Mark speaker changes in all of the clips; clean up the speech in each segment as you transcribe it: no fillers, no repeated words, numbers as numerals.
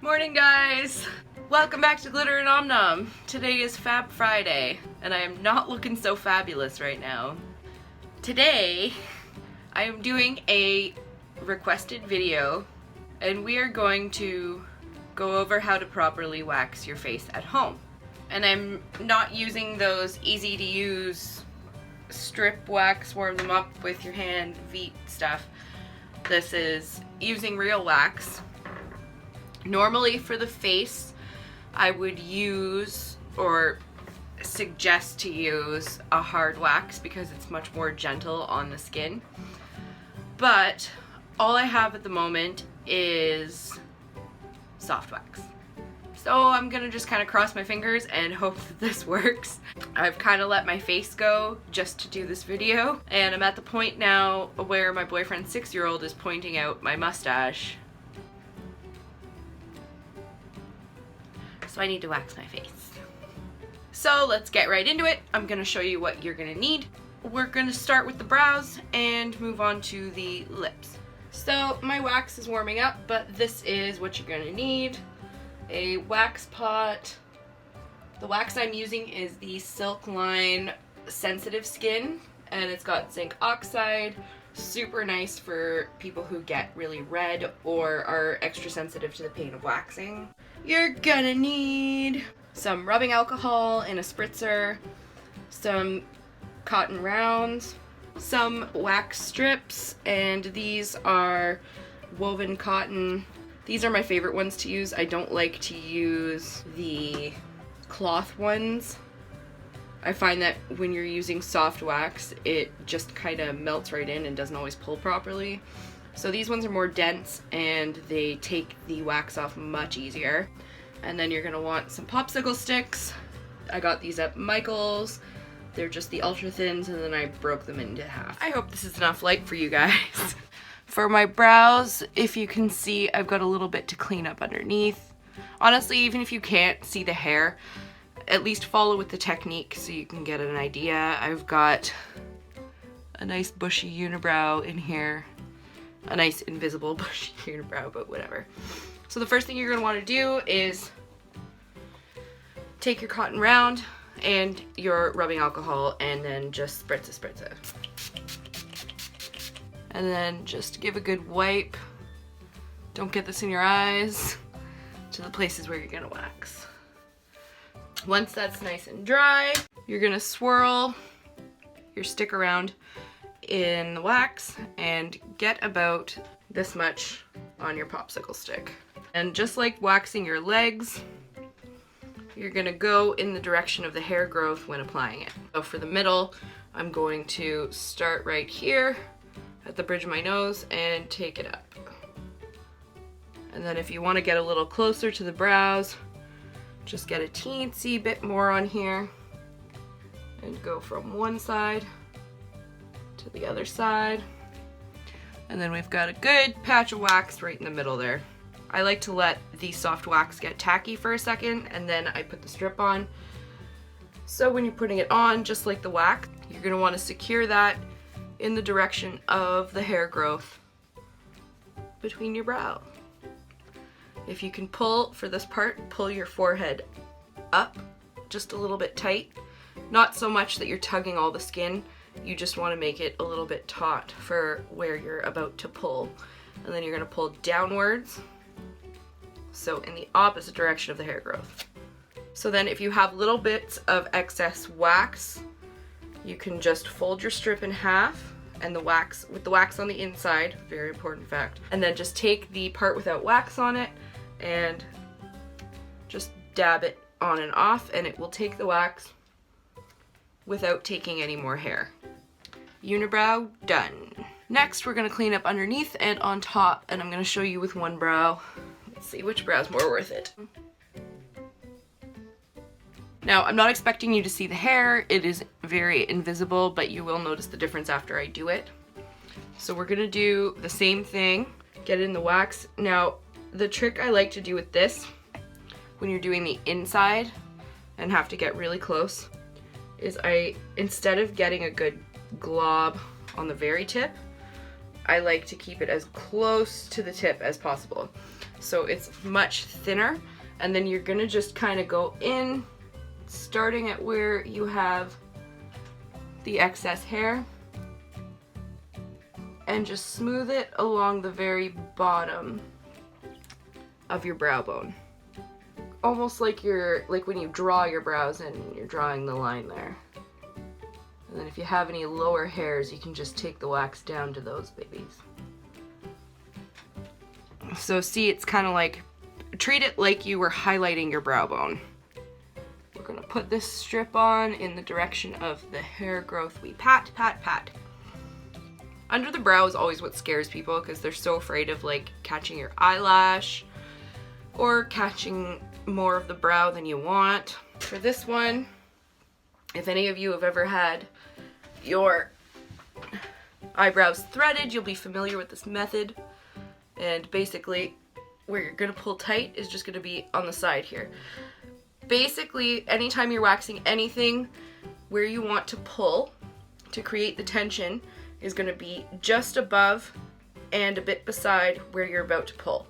Speaker 1: Morning, guys! Welcome back to Glitter and Om Nom. Today is Fab Friday, and I am not looking so fabulous right now. Today, I am doing a requested video, and we are going to go over how to properly wax your face at home. And I'm not using those easy to use strip wax, warm them up with your hand, Veet stuff. This is using real wax. Normally for the face, I would use or suggest to use a hard wax because it's much more gentle on the skin. But all I have at the moment is soft wax. So I'm gonna just kind of cross my fingers and hope that this works. I've kind of let my face go just to do this video, and I'm at the point now where my boyfriend's 6-year-old is pointing out my mustache. So I need to wax my face. So let's get right into it. I'm gonna show you what you're gonna need. We're gonna start with the brows and move on to the lips. So my wax is warming up, but this is what you're gonna need. A wax pot. The wax I'm using is the Silk Line Sensitive Skin, and it's got zinc oxide. Super nice for people who get really red or are extra sensitive to the pain of waxing. You're gonna need some rubbing alcohol in a spritzer, some cotton rounds, some wax strips, and these are woven cotton. These are my favorite ones to use. I don't like to use the cloth ones. I find that when you're using soft wax, it just kind of melts right in and doesn't always pull properly. So these ones are more dense and they take the wax off much easier. And then you're gonna want some popsicle sticks. I got these at Michael's. They're just the ultra thins, and then I broke them into half. I hope this is enough light for you guys. For my brows, if you can see, I've got a little bit to clean up underneath. Honestly, even if you can't see the hair, at least follow with the technique so you can get an idea. I've got a nice bushy unibrow in here. A nice invisible bushy unibrow, but whatever. So the first thing you're going to want to do is take your cotton round and your rubbing alcohol and then just spritz it. And then just give a good wipe. Don't get this in your eyes to the places where you're going to wax. Once that's nice and dry, you're going to swirl your stick around in the wax and get about this much on your popsicle stick. And just like waxing your legs, you're gonna go in the direction of the hair growth when applying it. So for the middle, I'm going to start right here at the bridge of my nose and take it up. And then if you want to get a little closer to the brows, just get a teensy bit more on here and go from one side to the other side. And then we've got a good patch of wax right in the middle there. I like to let the soft wax get tacky for a second, and then I put the strip on. So when you're putting it on, just like the wax, you're going to want to secure that in the direction of the hair growth between your brow. If you can pull for this part, pull your forehead up just a little bit tight. Not so much that you're tugging all the skin. You just want to make it a little bit taut for where you're about to pull. And then you're going to pull downwards, so in the opposite direction of the hair growth. So then if you have little bits of excess wax, you can just fold your strip in half, and the wax, with the wax on the inside, very important fact, and then just take the part without wax on it and just dab it on and off, and it will take the wax without taking any more hair. Unibrow done. Next, we're gonna clean up underneath and on top, and I'm gonna show you with one brow. Let's see which brow's more worth it. Now, I'm not expecting you to see the hair. It is very invisible, but you will notice the difference after I do it. So we're gonna do the same thing, get it in the wax. Now, the trick I like to do with this, when you're doing the inside and have to get really close, is instead of getting a good glob on the very tip. I like to keep it as close to the tip as possible, so it's much thinner. And then you're gonna just kind of go in, starting at where you have the excess hair, and just smooth it along the very bottom of your brow bone. Almost like when you draw your brows and you're drawing the line there. And then if you have any lower hairs, you can just take the wax down to those babies. So see, it's kind of like, treat it like you were highlighting your brow bone. We're gonna put this strip on in the direction of the hair growth. We pat, pat, pat. Under the brow is always what scares people because they're so afraid of like catching your eyelash or catching more of the brow than you want. For this one, if any of you have ever had your eyebrows threaded, you'll be familiar with this method. And basically, where you're gonna pull tight is just gonna be on the side here. Basically, anytime you're waxing anything, where you want to pull to create the tension is gonna be just above and a bit beside where you're about to pull.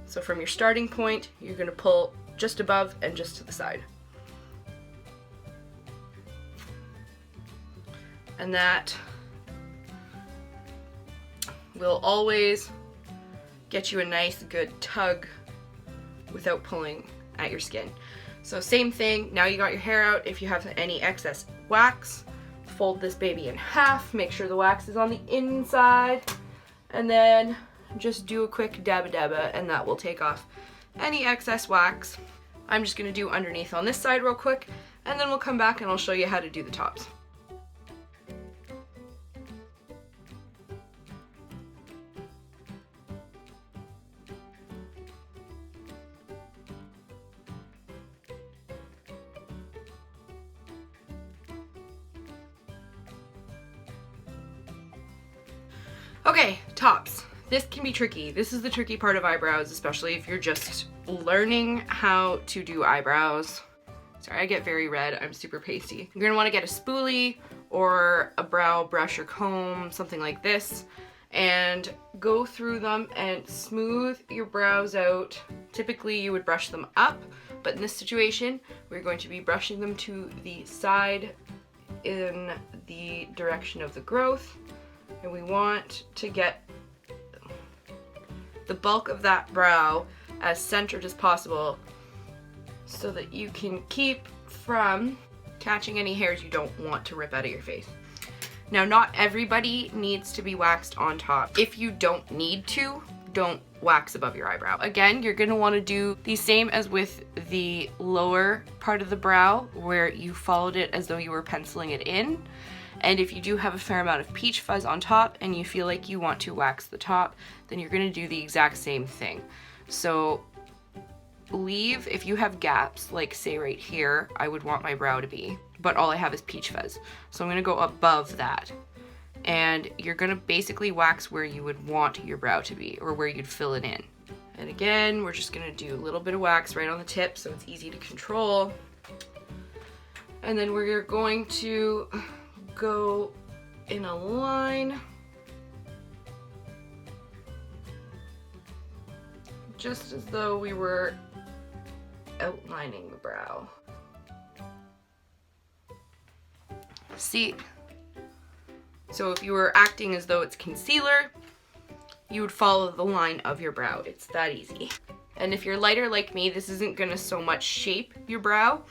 Speaker 1: So from your starting point, you're gonna pull just above and just to the side. And that will always get you a nice good tug without pulling at your skin. So same thing, now you got your hair out. If you have any excess wax, fold this baby in half, make sure the wax is on the inside, and then just do a quick dabba dabba and that will take off any excess wax. I'm just gonna do underneath on this side real quick, and then we'll come back and I'll show you how to do the tops. Okay, tops. This can be tricky. This is the tricky part of eyebrows, especially if you're just learning how to do eyebrows. Sorry, I get very red. I'm super pasty. You're gonna wanna get a spoolie or a brow brush or comb, something like this, and go through them and smooth your brows out. Typically, you would brush them up, but in this situation, we're going to be brushing them to the side in the direction of the growth. And we want to get the bulk of that brow as centered as possible so that you can keep from catching any hairs you don't want to rip out of your face. Now, not everybody needs to be waxed on top. If you don't need to, don't wax above your eyebrow. Again, you're gonna wanna do the same as with the lower part of the brow where you followed it as though you were penciling it in. And if you do have a fair amount of peach fuzz on top and you feel like you want to wax the top, then you're gonna do the exact same thing. So leave, if you have gaps, like say right here, I would want my brow to be, but all I have is peach fuzz. So I'm gonna go above that. And you're gonna basically wax where you would want your brow to be, or where you'd fill it in. And again, we're just gonna do a little bit of wax right on the tip so it's easy to control. And then we're going to go in a line just as though we were outlining the brow. See? So if you were acting as though it's concealer, you would follow the line of your brow. It's that easy. And if you're lighter like me, this isn't gonna so much shape your brow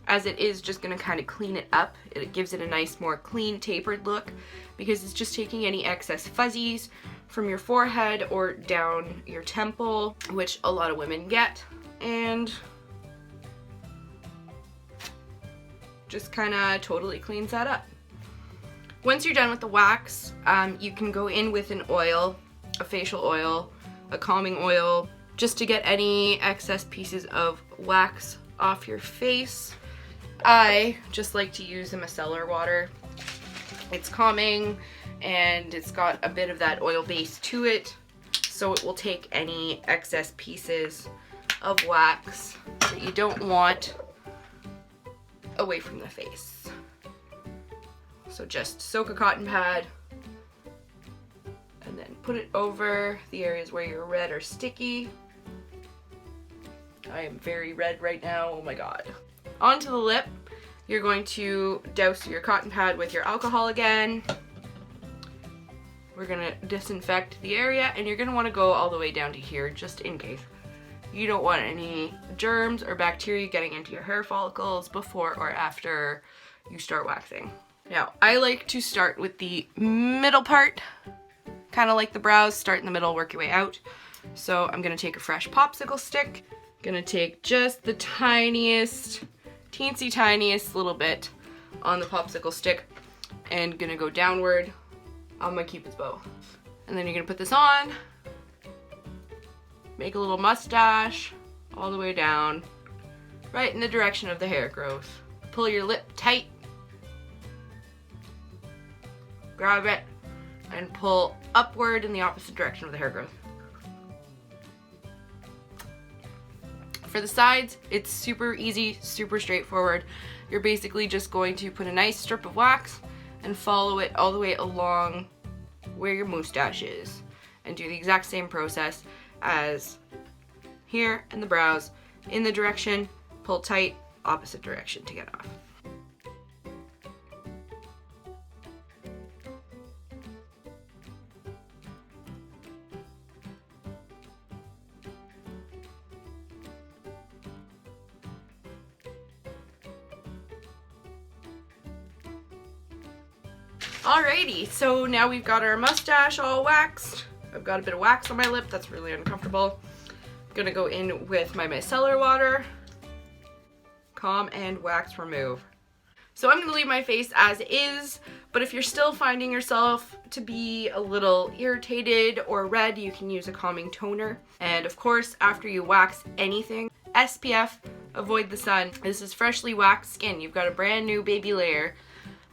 Speaker 1: as it is just gonna kind of clean it up. It gives it a nice, more clean, tapered look because it's just taking any excess fuzzies from your forehead or down your temple, which a lot of women get, and just kind of totally cleans that up. Once you're done with the wax, you can go in with an oil, a facial oil, a calming oil, just to get any excess pieces of wax off your face. I just like to use a micellar water. It's calming and it's got a bit of that oil base to it, so it will take any excess pieces of wax that you don't want away from the face. So just soak a cotton pad put it over the areas where you're red or sticky. I am very red right now, oh my god. Onto the lip, you're going to douse your cotton pad with your alcohol again. We're gonna disinfect the area, and you're gonna wanna go all the way down to here just in case. You don't want any germs or bacteria getting into your hair follicles before or after you start waxing. Now, I like to start with the middle part, kind of like the brows, start in the middle, work your way out. So I'm gonna take a fresh popsicle stick, gonna take just the tiniest, teensy tiniest little bit on the popsicle stick, and gonna go downward on my Cupid's bow. And then you're gonna put this on, make a little mustache all the way down, right in the direction of the hair growth. Pull your lip tight, grab it, and pull upward in the opposite direction of the hair growth. For the sides, it's super easy, super straightforward. You're basically just going to put a nice strip of wax and follow it all the way along where your mustache is, and do the exact same process as here in the brows, in the direction, pull tight, opposite direction to get off. Alrighty, so now we've got our mustache all waxed. I've got a bit of wax on my lip, that's really uncomfortable. I'm gonna go in with my micellar water, calm and wax remove. So I'm gonna leave my face as is, but if you're still finding yourself to be a little irritated or red, you can use a calming toner. And of course, after you wax anything, SPF, avoid the sun. This is freshly waxed skin. You've got a brand new baby layer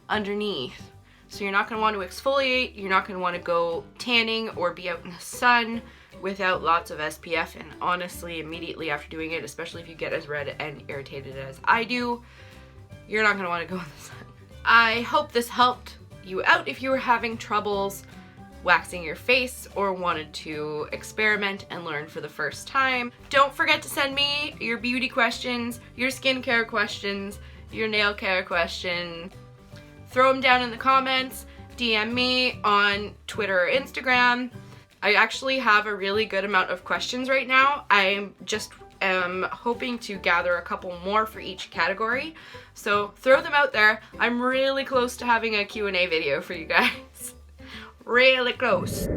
Speaker 1: underneath. So you're not going to want to exfoliate, you're not going to want to go tanning or be out in the sun without lots of SPF. And honestly, immediately after doing it, especially if you get as red and irritated as I do, you're not going to want to go in the sun. I hope this helped you out if you were having troubles waxing your face or wanted to experiment and learn for the first time. Don't forget to send me your beauty questions, your skincare questions, your nail care questions. Throw them down in the comments, DM me on Twitter or Instagram. I actually have a really good amount of questions right now. I just am hoping to gather a couple more for each category. So throw them out there. I'm really close to having a Q&A video for you guys. Really close.